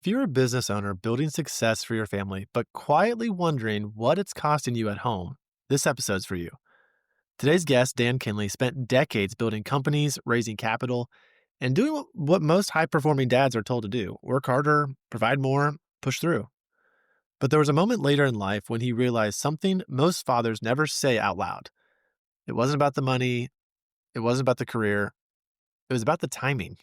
If you're a business owner building success for your family, but quietly wondering what it's costing you at home, this episode's for you. Today's guest, Dan Kinley, spent decades building companies, raising capital, and doing what most high performing dads are told to do: work harder, provide more, push through. But there was a moment later in life when he realized something most fathers never say out loud. It wasn't about the money, it wasn't about the career, it was about the timing.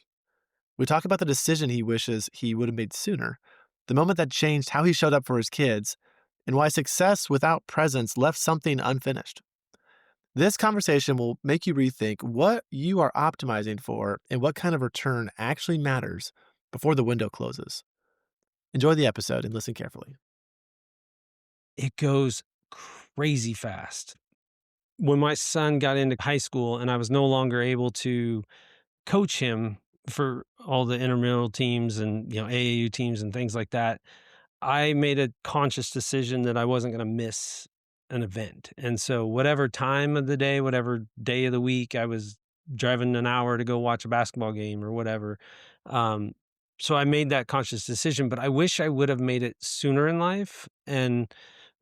We talk about the decision he wishes he would have made sooner, the moment that changed how he showed up for his kids, and why success without presence left something unfinished. This conversation will make you rethink what you are optimizing for and what kind of return actually matters before the window closes. Enjoy the episode and listen carefully. It goes crazy fast. When my son got into high school and I was no longer able to coach him for all the intramural teams and, AAU teams and things like that, I made a conscious decision that I wasn't gonna miss an event. And so whatever time of the day, whatever day of the week, I was driving an hour to go watch a basketball game or whatever. Um, so I made that conscious decision, but I wish I would have made it sooner in life and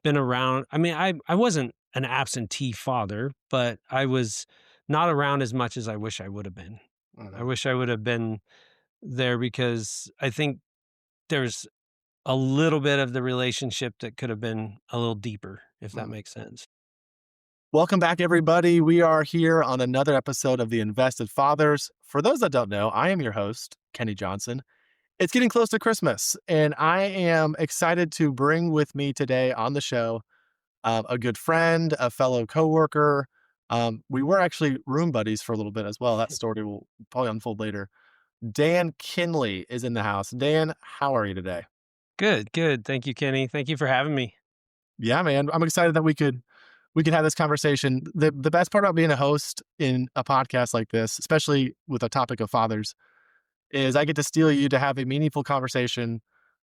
been around. I mean, I wasn't an absentee father, but I was not around as much as I wish I would have been. I Mhm. wish I would have been there because I think there's a little bit of the relationship that could have been a little deeper, if that Mhm. makes sense. Welcome back, everybody. We are here on another episode of The Invested Fathers. For those that don't know, I am your host, Kenny Johnson. It's getting close to Christmas, and I am excited to bring with me today on the show a good friend, a fellow coworker. We were actually room buddies for a little bit as well. That story will probably unfold later. Dan Kinley is in the house. Dan, how are you today? Good, good. Thank you, Kenny. Thank you for having me. Yeah, man. I'm excited that we could have this conversation. The best part about being a host in a podcast like this, especially with a topic of fathers, is I get to steal you to have a meaningful conversation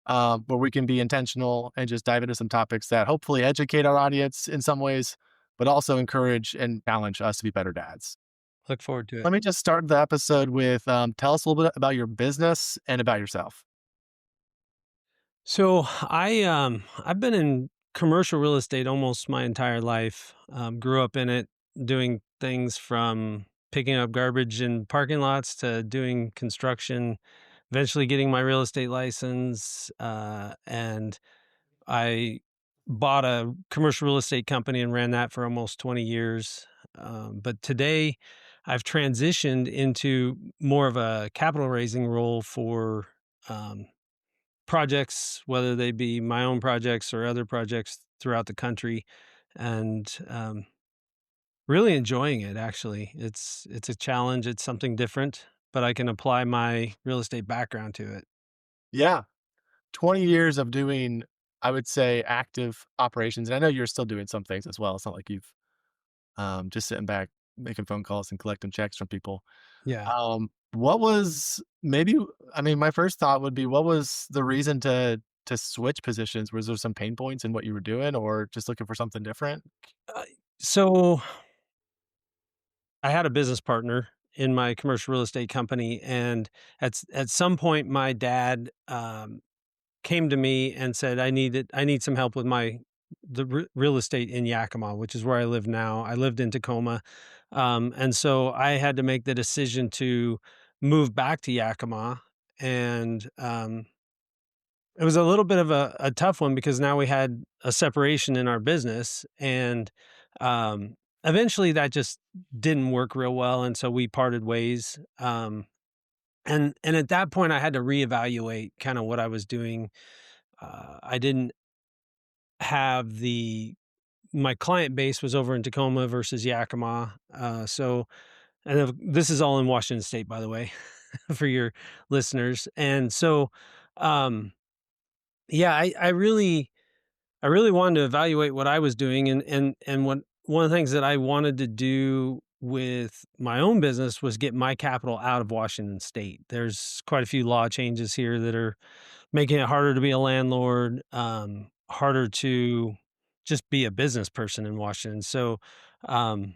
where we can be intentional and just dive into some topics that hopefully educate our audience in some ways, but also encourage and challenge us to be better dads. Look forward to it. Let me just start the episode with tell us a little bit about your business and about yourself. So I've been in commercial real estate almost my entire life. Grew up in it, doing things from picking up garbage in parking lots to doing construction, eventually getting my real estate license. And I bought a commercial real estate company and ran that for almost 20 years. But today I've transitioned into more of a capital raising role for um, projects, whether they be my own projects or other projects throughout the country, and really enjoying it. Actually, it's a challenge. It's something different, but I can apply my real estate background to it. Yeah, 20 years of doing, I would say, active operations. And I know you're still doing some things as well. It's not like you've just sitting back making phone calls and collecting checks from people. Yeah. What was maybe I mean, my first thought would be what was the reason to switch positions? Was there some pain points in what you were doing or just looking for something different? Uh, so I had a business partner in my commercial real estate company, and at some point, my dad came to me and said, I need some help with real estate in Yakima, which is where I live now. I lived in Tacoma, and so I had to make the decision to move back to Yakima, and it was a little bit of a tough one because now we had a separation in our business, and eventually that just didn't work real well, and so we parted ways. And at that point, I had to reevaluate kind of what I was doing. I didn't have the my client base was over in Tacoma versus Yakima. This is all in Washington State, by the way, for your listeners. And so, um, yeah, I really wanted to evaluate what I was doing, and one of the things that I wanted to do with my own business was get my capital out of Washington State. There's quite a few law changes here that are making it harder to be a landlord, harder to just be a business person in Washington. So, um,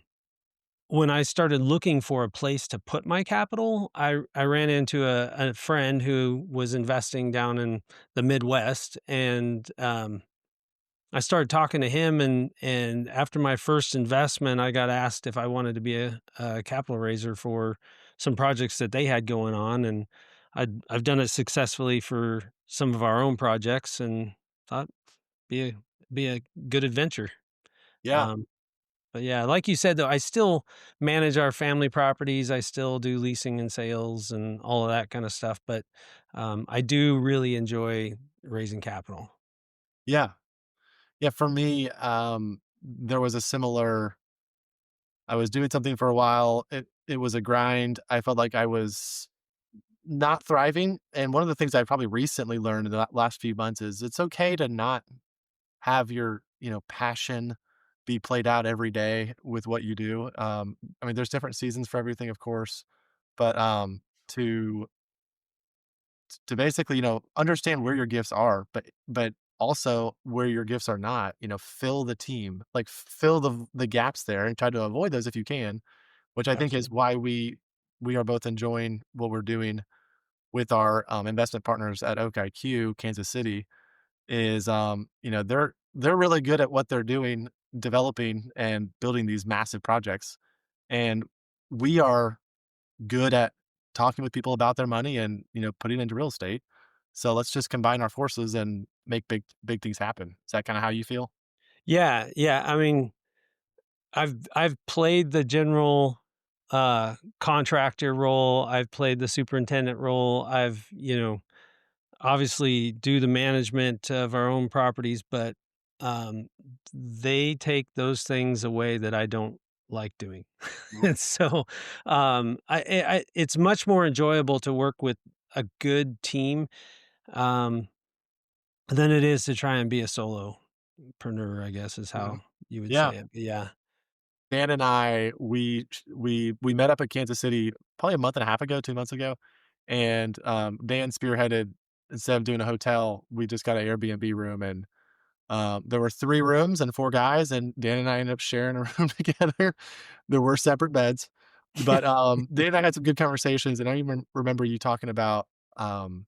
when I started looking for a place to put my capital, I ran into a friend who was investing down in the Midwest, and I started talking to him, and after my first investment, I got asked if I wanted to be a capital raiser for some projects that they had going on, and I've done it successfully for some of our own projects, and thought be a be a good adventure. Yeah. Um, but yeah, like you said though, I still manage our family properties. I still do leasing and sales and all of that kind of stuff. But I do really enjoy raising capital. Yeah. Yeah, for me, there was a similar I was doing something for a while. It was a grind. I felt like I was not thriving, and one of the things I probably recently learned in the last few months is it's okay to not have your, passion be played out every day with what you do. I mean, there's different seasons for everything, of course, but, to basically, understand where your gifts are, but also where your gifts are not, fill the team, like, fill the gaps there and try to avoid those if you can, which I think is Absolutely. why we are both enjoying what we're doing with our, investment partners at Oak IQ, Kansas City, is, they're really good at what they're doing, developing and building these massive projects, and we are good at talking with people about their money and, putting it into real estate. So let's just combine our forces and make big things happen. Is that kinda how you feel? Yeah, yeah. I mean, I've played the general contractor role. I've played the superintendent role. I've, obviously do the management of our own properties, but um, they take those things away that I don't like doing. And so it's much more enjoyable to work with a good team um, than it is to try and be a solopreneur, I guess is Mhm. how you would Yeah. say it. But yeah. Dan and I, we met up in Kansas City probably a month and a half ago, 2 months ago, and, Dan spearheaded instead of doing a hotel, we just got an Airbnb room, and, there were 3 rooms and 4 guys, and Dan and I ended up sharing a room together. There were separate beds, but, Dan and I had some good conversations, and I even remember you talking about, um,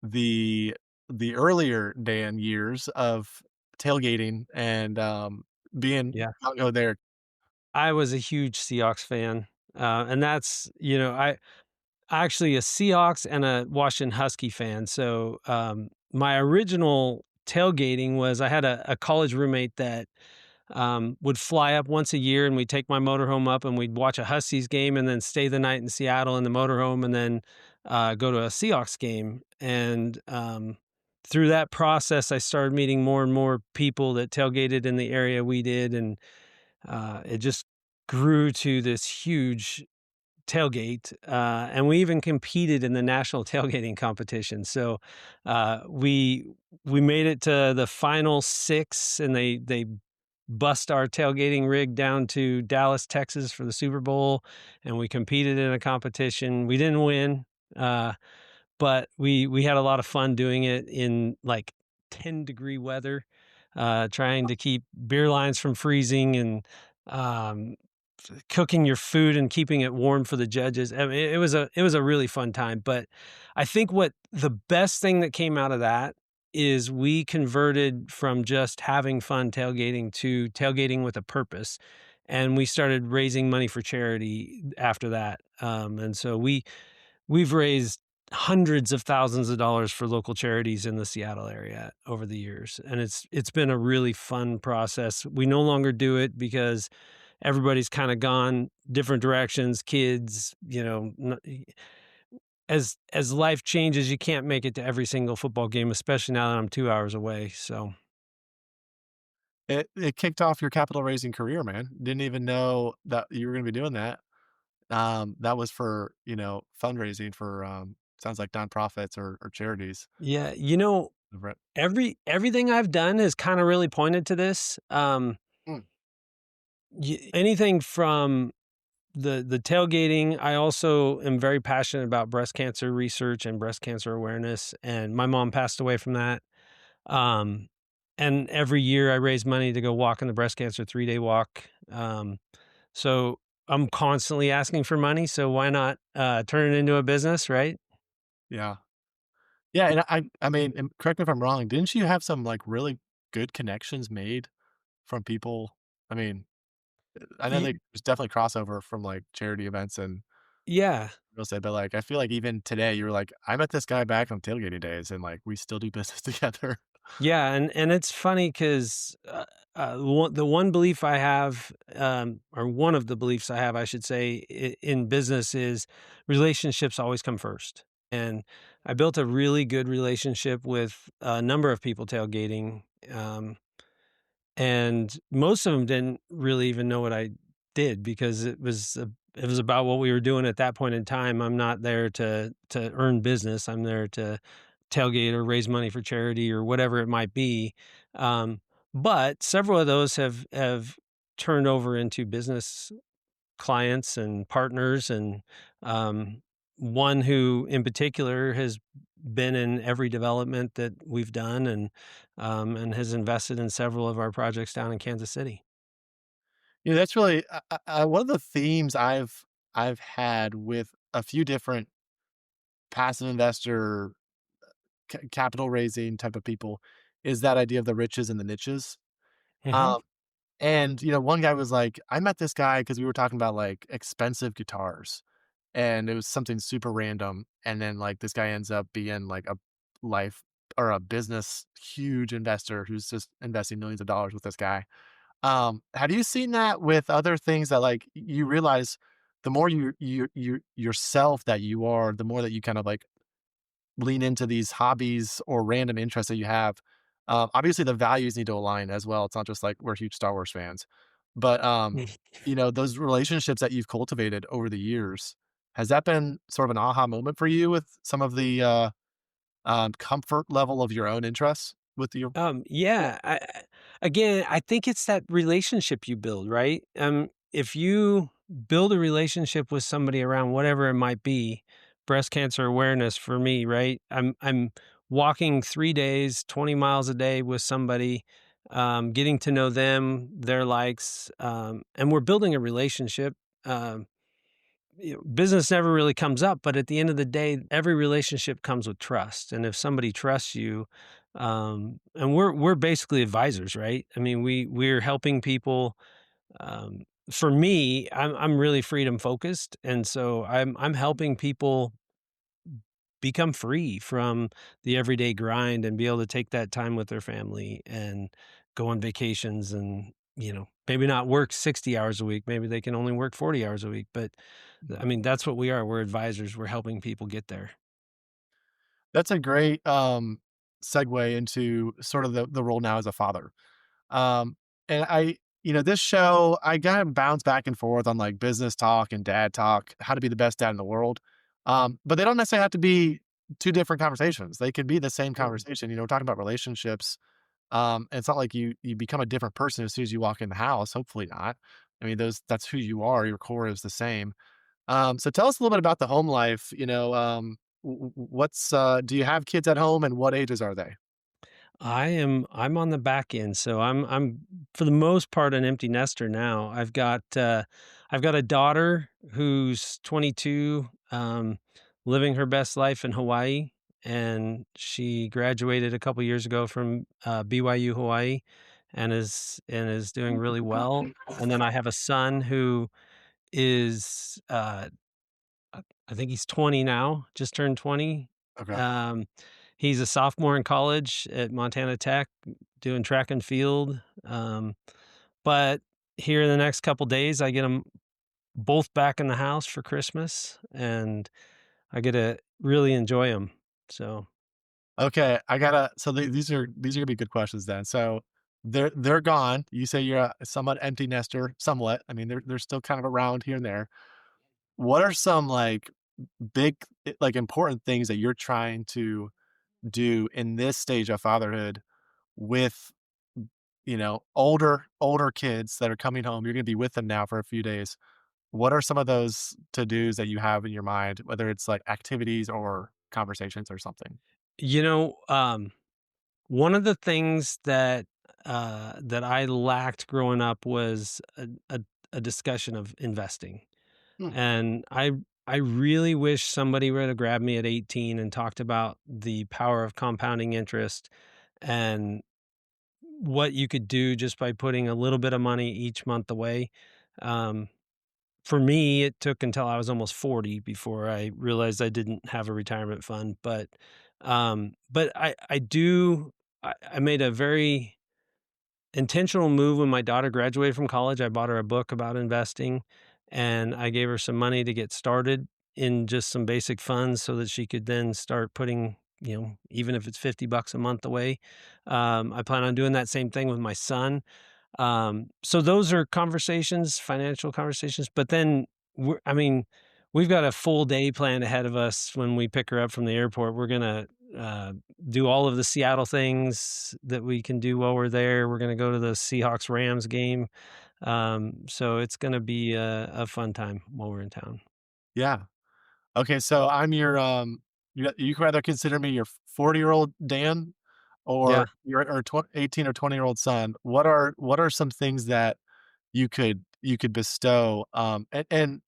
the earlier Dan years of tailgating and, being Yeah. gung ho there. I was a huge Seahawks fan. And that's, I actually a Seahawks and a Washington Husky fan. So my original tailgating was I had a college roommate that would fly up once a year and we'd take my motorhome up and we'd watch a Huskies game and then stay the night in Seattle in the motorhome and then go to a Seahawks game. And through that process, I started meeting more and more people that tailgated in the area we did. And it just grew to this huge tailgate, and we even competed in the national tailgating competition. So we made it to the final six, and they bust our tailgating rig down to Dallas, Texas, for the Super Bowl, and we competed in a competition. We didn't win, but we had a lot of fun doing it in like 10-degree weather, trying to keep beer lines from freezing and um, cooking your food and keeping it warm for the judges. I mean, it was a really fun time. But I think what the best thing that came out of that is we converted from just having fun tailgating to tailgating with a purpose. And we started raising money for charity after that. And so we've raised hundreds of thousands of dollars for local charities in the Seattle area over the years, and it's been a really fun process. We no longer do it because everybody's kinda gone different directions, kids, as life changes, you can't make it to every single football game, especially now that I'm 2 hours away, so It kicked off your capital raising career, man. Didn't even know that you were gonna be doing that. That was for, fundraising for, sounds like nonprofits or charities. yeah, Right. everything I've done has kinda really pointed to this, Mm. anything from the tailgating. I also am very passionate about breast cancer research and breast cancer awareness, and my mom passed away from that. Um, and every year I raise money to go walk in the breast cancer 3-day walk. So I'm constantly asking for money, so why not, turn it into a business, right? Yeah. Yeah, and I mean, and correct me if I'm wrong, didn't you have some, like, really good connections made from people? I mean, I know Ye there's definitely crossover from, like, charity events and Yeah. real estate, but, like, I feel like even today, you were like, "I met this guy back on tailgating days, and, like, we still do business together." Yeah, and it's funny 'cause, the one belief I have, or one of the beliefs I have, I should say, in business is relationships always come first. And I built a really good relationship with a number of people tailgating, um, and most of them didn't really even know what I did because it was about what we were doing at that point in time. I'm not there to earn business. I'm there to tailgate or raise money for charity or whatever it might be. Um, but several of those have turned over into business clients and partners, and um, one who in particular has been in every development that we've done, and has invested in several of our projects down in Kansas City. Yeah, that's really one of the themes I've had with a few different passive investor capital raising type of people is that idea of the riches and the niches. Hmm. Um, and one guy was like, I met this guy because we were talking about like expensive guitars, and it was something super random. And then like this guy ends up being like a life or a business huge investor who's just investing millions of dollars with this guy. Have you seen that with other things that like you realize the more you yourself that you are, the more that you kind of like lean into these hobbies or random interests that you have. Obviously, the values need to align as well. It's not just like we're huge Star Wars fans, but those relationships that you've cultivated over the years, has that been sort of an aha moment for you with some of the comfort level of your own interests with your? Yeah, again, I think it's that relationship you build, right? If you build a relationship with somebody around whatever it might be, breast cancer awareness for me, right? I'm walking 3 days, 20 miles a day with somebody, getting to know them, their likes, and we're building a relationship. Um, Business never really comes up, but at the end of the day, every relationship comes with trust. And if somebody trusts you, and we're basically advisors, right? I mean, we're helping people. Um, for me, I'm really freedom focused, and so I'm helping people become free from the everyday grind and be able to take that time with their family and go on vacations and, maybe not work 60 hours a week. Maybe they can only work 40 hours a week. But I mean, that's what we are. We're advisors. We're helping people get there. That's a great segue into sort of the role now as a father. Um, and this show, I kind of bounce back and forth on like business talk and dad talk, how to be the best dad in the world. But they don't necessarily have to be two different conversations. They could be the same conversation. We're talking about relationships. And it's not like you become a different person as soon as you walk in the house. Hopefully not. I mean, that's who you are. Your core is the same. So tell us a little bit about the home life. What's do you have kids at home and what ages are they? I'm on the back end, so I'm for the most part an empty nester now. I've got a daughter who's 22, living her best life in Hawaii, and she graduated a couple years ago from BYU Hawaii, and is doing really well. And then I have a son who is I think he's 20 now, just turned 20. Okay. Um, he's a sophomore in college at Montana Tech doing track and field. But here in the next couple days, I get them both back in the house for Christmas, and I get to really enjoy them. So, Okay, I gotta. So these are gonna be good questions then. So they're gone. You say you're a somewhat empty nester, somewhat. I mean, they're still kind of around here and there. What are some like big, like important things that you're trying to do in this stage of fatherhood with older kids that are coming home? You're gonna be with them now for a few days. What are some of those to dos that you have in your mind, whether it's like activities or conversations or something? you know, um, one of the things that I lacked growing up was a discussion of investing. Hmm. And I really wish somebody would have grabbed me at 18 and talked about the power of compounding interest and what you could do just by putting a little bit of money each month away. Um, for me, it took until I was almost 40 before I realized I didn't have a retirement fund. But I made a very intentional move when my daughter graduated from college. I bought her a book about investing, and I gave her some money to get started in just some basic funds so that she could then start putting, even if it's $50 a month away. I plan on doing that same thing with my son. So those are conversations, financial conversations, but then I mean, we've got a full day planned ahead of us when we pick her up from the airport. We're gonna uh, do all of the Seattle things that we can do while we're there. We're gonna go to the Seahawks Rams game. So it's gonna be a fun time while we're in town. Yeah. Okay, so I'm your, you can either consider me your 40-year-old Dan Yeah. or your 18 or 20-year-old son. What are some things that you could bestow, and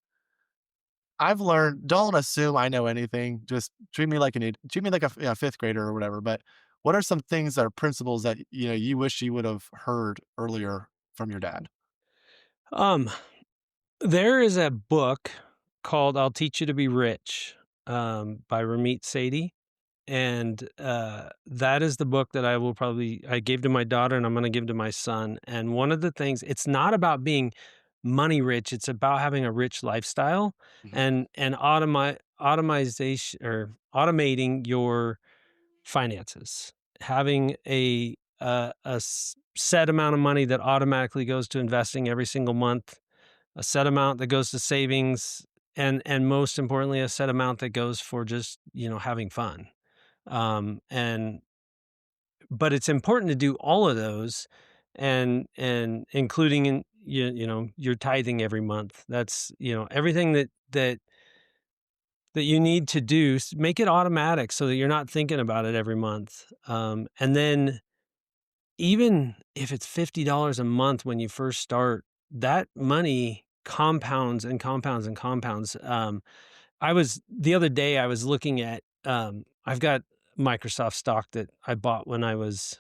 I've learned, don't assume I know anything, just treat me like a 5th grader or whatever, but what are some things that are principles that, you wish you would have heard earlier from your dad? Um, there is a book called "I'll Teach You to Be Rich" by Ramit Sethi. And, that is the book that I gave to my daughter and I'm gonna give to my son, and one of the things it's not about being money rich, it's about having a rich lifestyle Mhm. and automating your finances. Having a set amount of money that automatically goes to investing every single month, a set amount that goes to savings, and most importantly, a set amount that goes for just, having fun. And but it's important to do all of those and including in your tithing every month. That's, everything that you need to do, make it automatic so that you're not thinking about it every month. And then even if it's $50 a month when you first start, that money compounds and compounds and compounds. The other day I was looking at, I've got Microsoft stock that I bought when I was,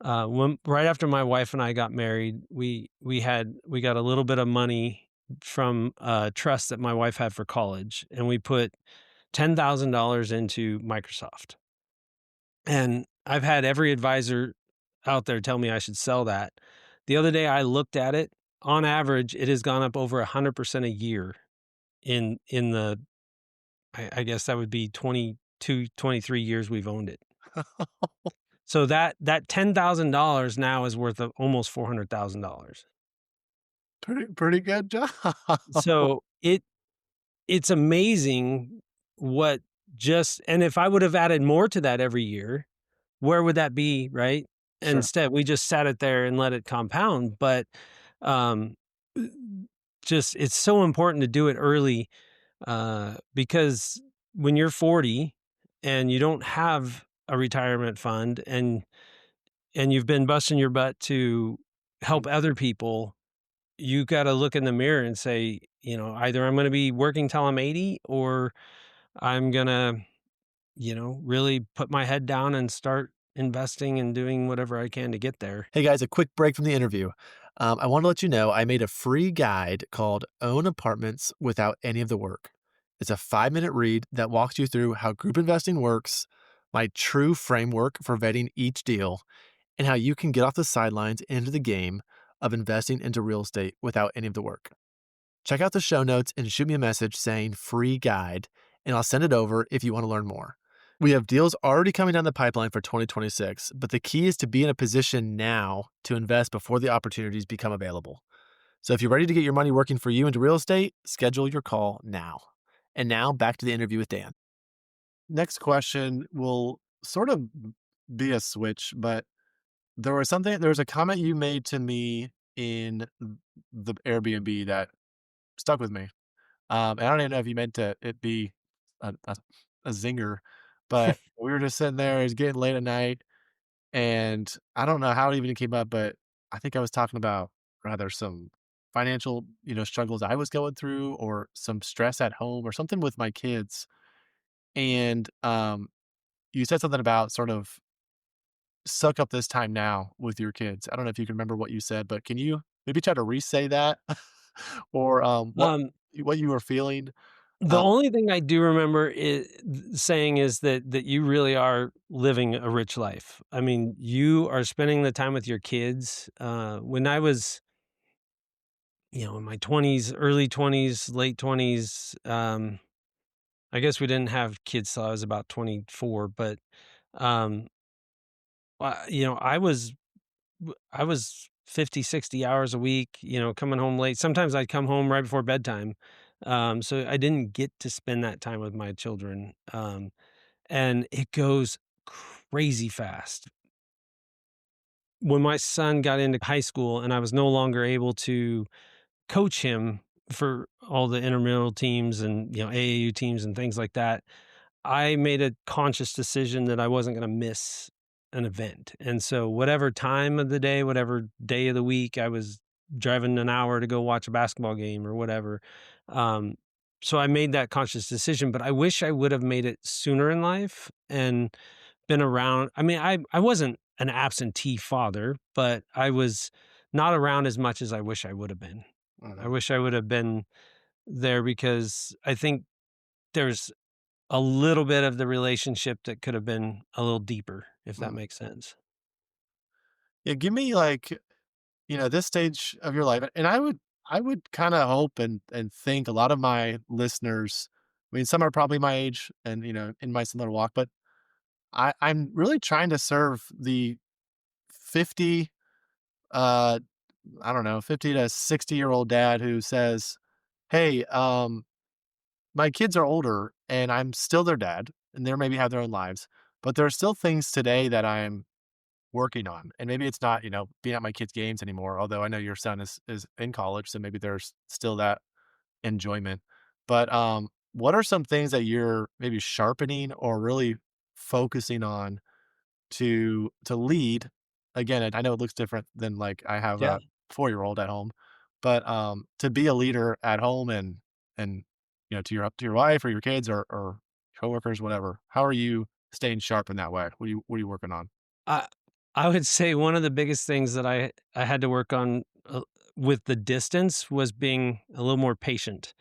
when right after my wife and I got married. We got a little bit of money from a trust that my wife had for college, and we put $10,000 into Microsoft. And I've had every advisor out there tell me I should sell that. The other day I looked at it. On average, it has gone up over 100% a year in the I guess that would be 22, 23 years we've owned it. So that $10,000 now is worth of almost $400,000. Pretty good job. So it's amazing what just and if I would have added more to that every year, where would that be, right? Sure. Instead, we just sat it there and let it compound, but, um, just it's so important to do it early, because when you're 40 and you don't have a retirement fund and you've been busting your butt to Mhm. help other people, you gotta look in the mirror and say, either I'm gonna be working till I'm 80 or I'm gonna, really put my head down and start investing and doing whatever I can to get there. Hey guys, a quick break from the interview. I want to let you know I made a free guide called Own Apartments Without Any of the Work. It's a 5-minute read that walks you through how group investing works, my true framework for vetting each deal, and how you can get off the sidelines into the game of investing into real estate without any of the work. Check out the show notes and shoot me a message saying free guide, and I'll send it over if you want to learn more. We have deals already coming down the pipeline for 2026, but the key is to be in a position now to invest before the opportunities become available. So if you're ready to get your money working for you into real estate, schedule your call now. And now back to the interview with Dan. Next question will sort of be a switch, but there was a comment you made to me in the Airbnb that stuck with me. And I don't even know if you meant it be a zinger, but we were just sitting there, it's getting late at night, and I don't know how it even came up, but I think I was talking about rather some financial, struggles I was going through or some stress at home or something with my kids. And you said something about sort of suck up this time now with your kids. I don't know if you can remember what you said, but can you maybe try to re-say that or Um, what you were feeling? the Uh, only thing I do remember saying is that you really are living a rich life. I mean, you are spending the time with your kids. When I was, in my 20s, early 20s, late 20s, I guess we didn't have kids till I was about 24, but um, I was 50, 60 hours a week, coming home late. Sometimes I'd come home right before bedtime. So I didn't get to spend that time with my children. And it goes crazy fast. When my son got into high school and I was no longer able to coach him for all the intramural teams and, AAU teams and things like that, I made a conscious decision that I wasn't gonna miss an event, and so whatever time of the day, whatever day of the week, I was driving an hour to go watch a basketball game or whatever, um, so I made that conscious decision, but I wish I would have made it sooner in life and been around. I mean, I wasn't an absentee father, but I was not around as much as I wish I would have been. I mhm, wish I would have been there because I think there's a little bit of the relationship that could have been a little deeper, if that mhm. makes sense. Yeah, give me like, this stage of your life, and I would kind of hope and think a lot of my listeners, I mean, some are probably my age and in my similar walk, but I'm really trying to serve the 50, uh, I don't know, 50 to 60-year-old dad who says, "Hey, my kids are older and I'm still their dad, and they maybe have their own lives, but there are still things today that I'm working on." And maybe it's not, being at my kids' games anymore, although I know your son is in college, so maybe there's still that enjoyment. But what are some things that you're maybe sharpening or really focusing on to lead? Again, I know it looks different than like I have Yeah. a 4-year-old at home, but to be a leader at home and to your wife or your kids or coworkers, whatever. How are you staying sharp in that way? What are you working on? I I would say one of the biggest things that I had to work on, with the distance was being a little more patient.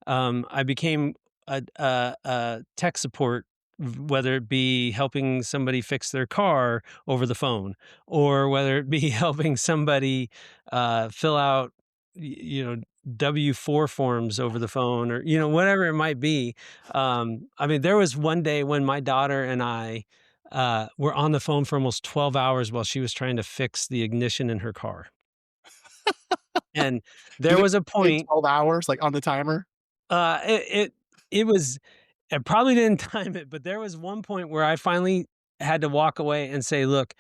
I became a tech support, whether it be helping somebody fix their car over the phone, or whether it be helping somebody fill out, W-4 forms over the phone, or whatever it might be. I mean, there was one day when my daughter and I were on the phone for almost 12 hours while she was trying to fix the ignition in her car, and there Did it was a take point. 12 hours, like, on the timer? It was, I probably didn't time it, but there was one point where I finally had to walk away and say, "Look,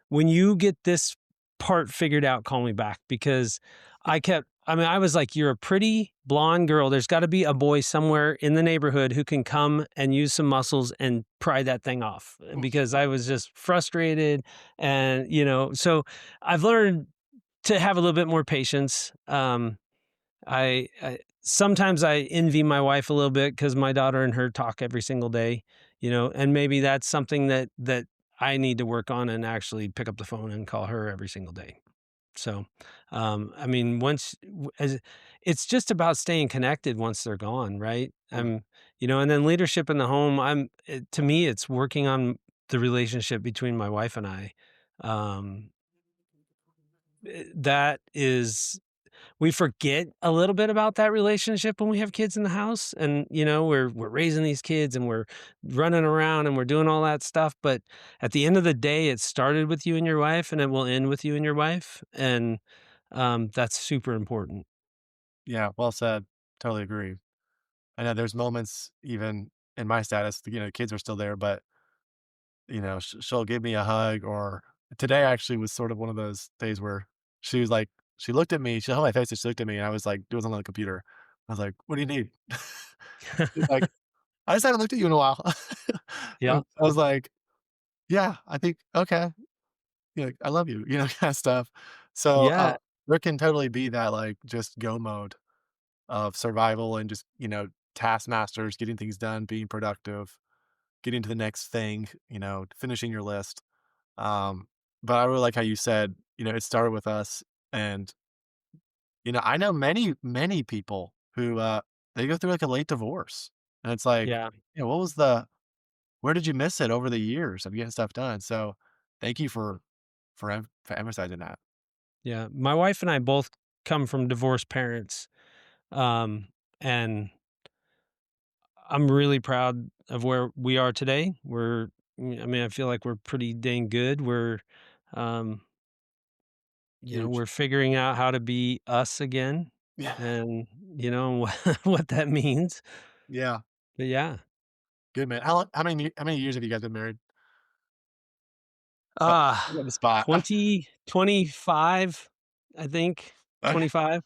when you get this part figured out, call me back," because I mean, I was like, "You're a pretty blonde girl. There's gotta be a boy somewhere in the neighborhood who can come and use some muscles and pry that thing off," because I was just frustrated and, so I've learned to have a little bit more patience. I sometimes I envy my wife a little bit because my daughter and her talk every single day, and maybe that's something that I need to work on and actually pick up the phone and call her every single day. So, I mean, it's just about staying connected once they're gone, right? Mhm. And then leadership in the home. To me, it's working on the relationship between my wife and I. Um, that is, we forget a little bit about that relationship when we have kids in the house, and we're raising these kids and we're running around and we're doing all that stuff, but at the end of the day it started with you and your wife and it will end with you and your wife, and that's super important. Yeah, well said. Totally agree. I know there's moments even in my status, kids are still there, but, she'll give me a hug or today actually was sort of one of those days where she was like she looked at me, she held my face and she looked at me and I was like doing something on the computer. I was like, "What do you need?" She's like, "I just haven't looked at you in a while." Yeah. And I was like, "Yeah, I think okay." "I love you," kinda stuff. So, Yeah. there can totally be that, like, just go mode of survival and just, taskmasters, getting things done, being productive, getting to the next thing, finishing your list. Um, but I really like how you said, it started with us. And, I know many, many people who, they go through like a late divorce. And it's like, Yeah, what was where did you miss it over the years of getting stuff done? So thank you for emphasizing that. yeah. My wife and I both come from divorced parents, and I'm really proud of where we are today. I mean, I feel like we're pretty dang good. Um, Huge. we're figuring out how to be us again, Yeah. and what what that means. Yeah. But yeah, Good man. How many years have you guys been married? Uh, uh, put you on the spot. 25, I think, Okay. 25.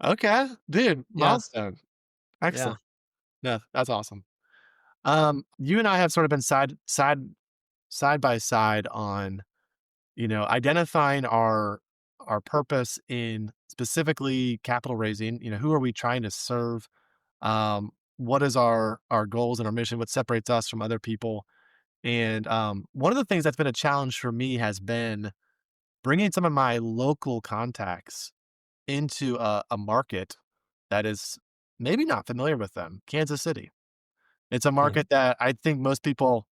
Okay. Dude, Yeah, milestone. yeah, Excellent. No, that's awesome. You and I have sort of been side by side on, identifying our purpose in specifically capital raising. Who are we trying to serve? What is our goals and our mission? What separates us from other people? And one of the things that's been a challenge for me has been bringing some of my local contacts into a market that is maybe not familiar with them, Kansas City. It's a yeah, market that I think most people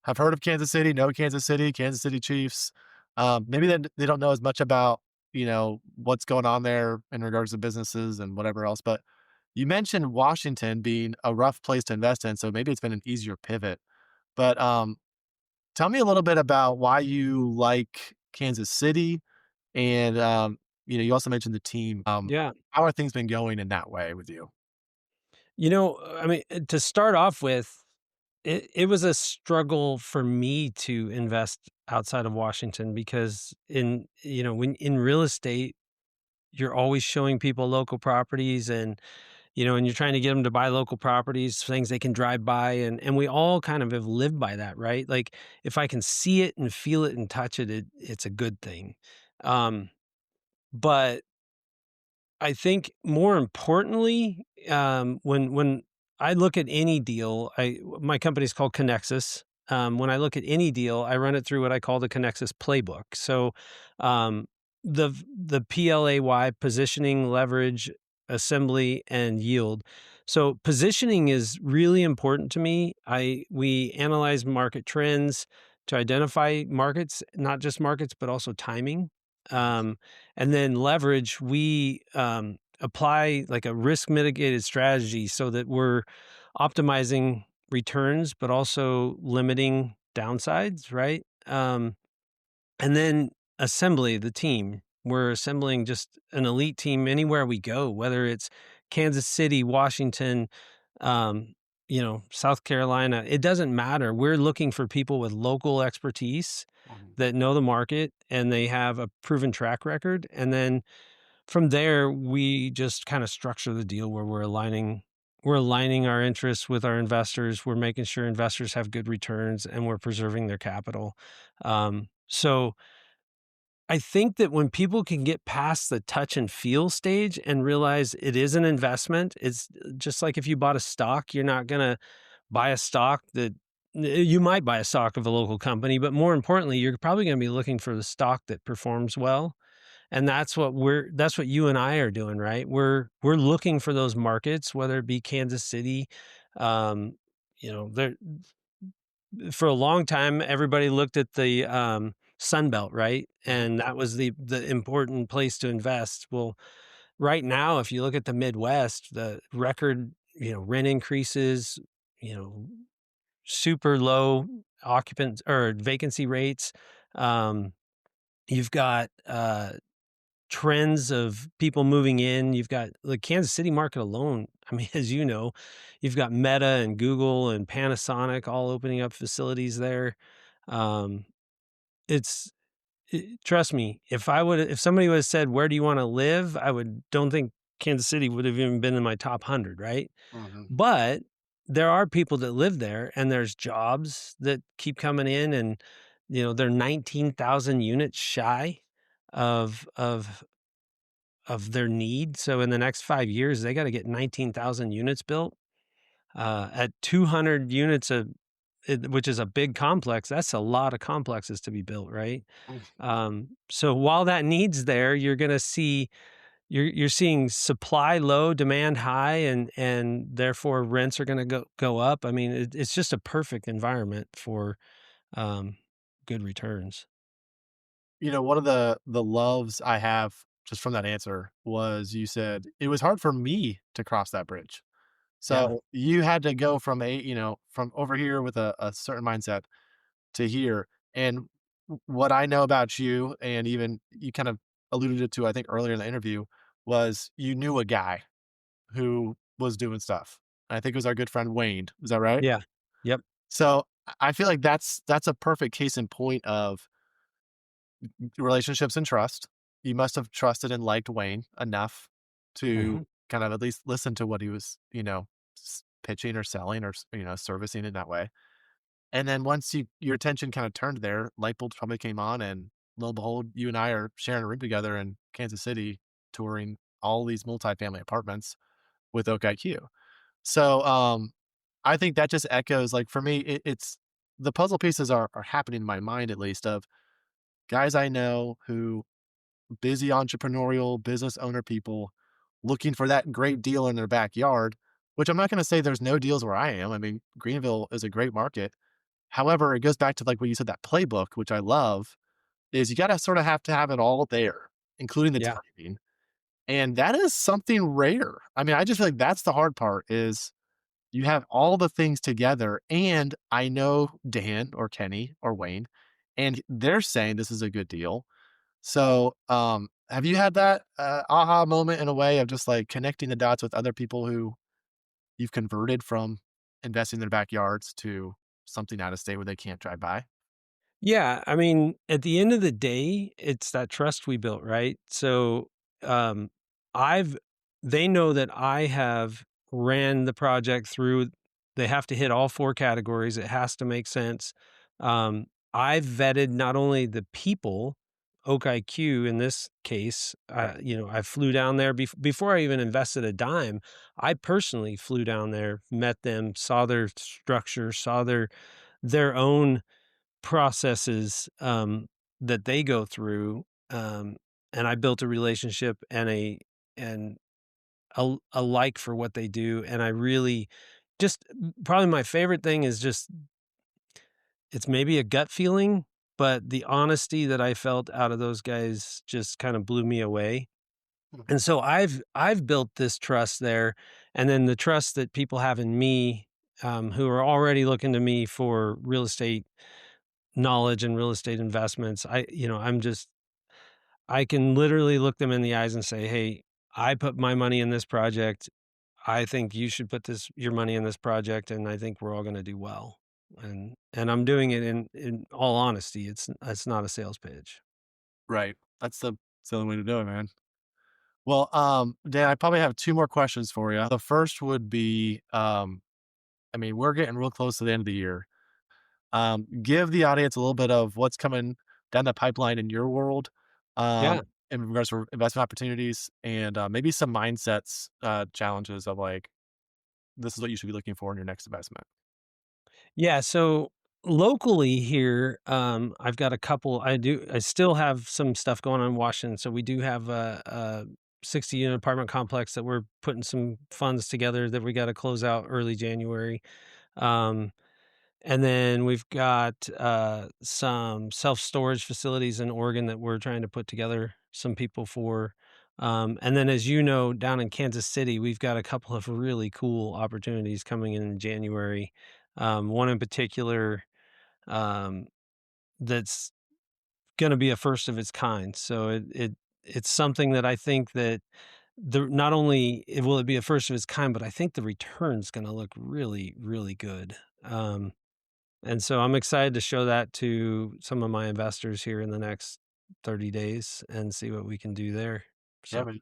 have heard of Kansas City, know Kansas City Chiefs. Maybe they don't know as much about, what's going on there in regards to businesses and whatever else. But you mentioned Washington being a rough place to invest in, so maybe it's been an easier pivot. But tell me a little bit about why you like Kansas City, and you also mentioned the team. yeah. How are things been going in that way with you? I mean, to start off with, it was a struggle for me to invest outside of Washington because when in real estate, you're always showing people local properties and you're trying to get them to buy local properties, things they can drive by and we all kind of have lived by that, right? Like if I can see it and feel it and touch it, it's a good thing. Um, but I think more importantly, when I look at any deal, my company's called Connexus. When I look at any deal, I run it through what I call the Connexus playbook. So, um, the PLAY, positioning, leverage, assembly, and yield. So positioning is really important to me. I We analyze market trends to identify markets, not just markets, but also timing. Nice. Um, and then leverage, we apply like a risk mitigated strategy so that we're optimizing returns, but also limiting downsides, right? And then assembly, the team. We're assembling just an elite team anywhere we go, whether it's Kansas City, Washington, South Carolina. It doesn't matter. We're looking for people with local expertise Mhm. that know the market and they have a proven track record. And then from there, we just kind of structure the deal where we're aligning our interests with our investors. We're making sure investors have good returns and we're preserving their capital. So I think that when people can get past the touch and feel stage and realize it is an investment, it's just like if you bought a stock, you're not going to buy a stock that you might buy a stock of a local company, but more importantly, you're probably going to be looking for the stock that performs well, and that's what you and I are doing, right? We're looking for those markets, whether it be Kansas City. There for a long time, everybody looked at the Sun Belt, right? Mhm. And that was the important place to invest. Well, right now, if you look at the Midwest, the record, rent increases, you know, super low occupant or vacancy rates. Um, you've got trends of people moving in. You've got the Kansas City market alone. I mean, as you know, you've got Meta and Google and Panasonic all opening up facilities there. Um, it's Trust me, if somebody would have said, "Where do you want to live?" I would don't think Kansas City would have even been in my top 100, right? Mhm. But there are people that live there and there's jobs that keep coming in and they're 19,000 units shy. of of their need. So in the next 5 years, they gotta get 19,000 units built, at 200 units which is a big complex. That's a lot of complexes to be built, right? Mm. So while that need's there, you're seeing supply low, demand high, and therefore rents are gonna go up. I mean, it's just a perfect environment for, um, good returns. One of the loves I have just from that answer was you said, "It was hard for me to cross that bridge." Yeah, So, you had to go from from over here with a certain mindset to here, and what I know about you, and even you kind of alluded it to, I think, earlier in the interview, was you knew a guy who was doing stuff. I think it was our good friend Wayne, is that right? yeah, yep, So, I feel like that's a perfect case in point of relationships and trust. You must have trusted and liked Wayne enough to mhm, kind of at least listen to what he was, pitching or selling or, servicing in that way. And then once your attention kind of turned there, light bulbs probably came on, and lo and behold, you and I are sharing a room together in Kansas City, touring all these multifamily apartments with Oak IQ. So, I think that just echoes, like, for me, it's the puzzle pieces are happening in my mind, at least, of guys I know who busy entrepreneurial business owner people looking for that great deal in their backyard, which I'm not going to say there's no deals where I am. I mean, Greenville is a great market. However, it goes back to like what you said, that playbook, which I love, is you got to sort of have to have it all there, including the yeah, timing. And that is something rare. I mean, I just feel like that's the hard part is you have all the things together. And I know Dan or Kenny or Wayne, and they're saying this is a good deal. So, have you had that, aha moment in a way of just, like, connecting the dots with other people who you've converted from investing in their backyards to something out of state where they can't drive by? yeah. I mean, at the end of the day, it's that trust we built, right? So, um, I've they know that I have ran the project through. They have to hit all 4 categories. It has to make sense. Um, I've vetted not only the people, Oak IQ in this case, Right. I flew down there before I even invested a dime. I personally flew down there, met them, saw their structure, saw their own processes, that they go through, and I built a relationship and a like for what they do, and I really just probably my favorite thing is just it's maybe a gut feeling, but the honesty that I felt out of those guys just kinda blew me away, Mhm. and so I've built this trust there, and then the trust that people have in me, who are already looking to me for real estate knowledge and real estate investments. I can literally look them in the eyes and say, "Hey, I put my money in this project. I think you should put your money in this project, and I think we're all gonna do well." And I'm doing it in all honesty. It's not a sales pitch. Right. That's the only way to do it, man. Well, Dan, I probably have 2 more questions for you. The first would be, I mean, we're getting real close to the end of the year. Give the audience a little bit of what's coming down the pipeline in your world, Yeah. in regards to investment opportunities and, maybe some mindsets, challenges of like, this is what you should be looking for in your next investment. Yeah, so locally here, I've got a couple I still have some stuff going on in Washington, so we do have a 60-unit apartment complex that we're putting some funds together that we gotta close out early January. Um, and then we've got, some self-storage facilities in Oregon that we're trying to put together some people for. And then as you know, down in Kansas City, we've got a couple of really cool opportunities coming in January. One in particular, um, that's gonna be a first of its kind. So it's something that I think that not only will it be a first of its kind, but I think the return's gonna look really, really good. And so I'm excited to show that to some of my investors here in the next 30 days and see what we can do there. Yeah, So, but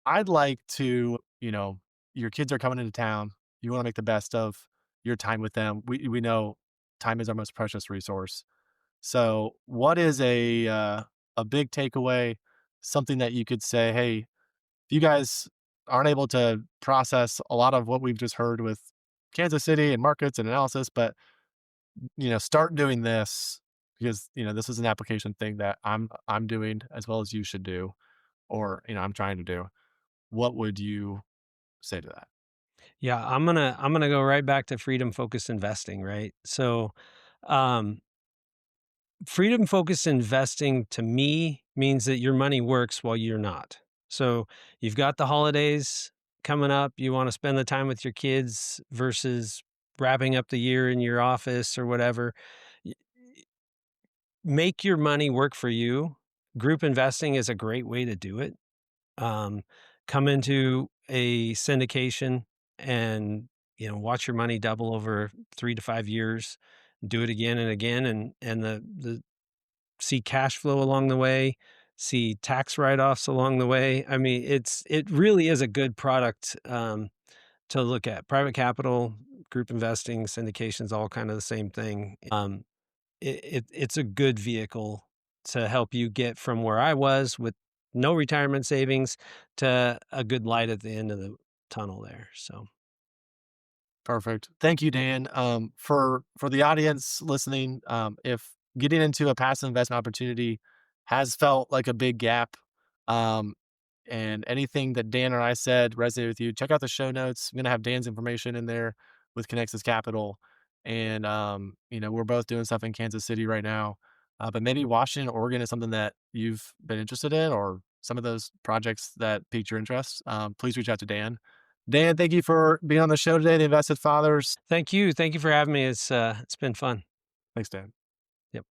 I'd like to, your kids are coming into town. You wanna make the best of your time with them. We know time is our most precious resource. So, what is a big takeaway, something that you could say, "Hey, if you guys aren't able to process a lot of what we've just heard with Kansas City and markets and analysis, but, start doing this because, this is an application thing that I'm doing as well as you should do, or, I'm trying to do." What would you say to that? Yeah, I'm gonna go right back to freedom focused investing, right? Um, freedom focused investing to me means that your money works while you're not. So you've got the holidays coming up, you want to spend the time with your kids versus wrapping up the year in your office or whatever. Y- Make your money work for you. Group investing is a great way to do it. um, Come into a syndication and watch your money double over 3 to 5 years. Do it again and again, and the see cash flow along the way, see tax write-offs along the way. I mean, it really is a good product to look at. Private capital, group investing, syndications, all kind of the same thing. It's a good vehicle to help you get from where I was with no retirement savings to a good light at the end of the tunnel there, so Perfect. Thank you, Dan. For the audience listening, if getting into a passive investment opportunity has felt like a big gap, um, and anything that Dan or I said resonated with you, check out the show notes. I'm gonna have Dan's information in there with Connexus Capital, and we're both doing stuff in Kansas City right now, but maybe Washington, Oregon is something that you've been interested in, or some of those projects that piqued your interest. Please reach out to Dan. Dan, thank you for being on the show today, The Invested Fathers. thank you for having me. It's been fun. Thanks, Dan.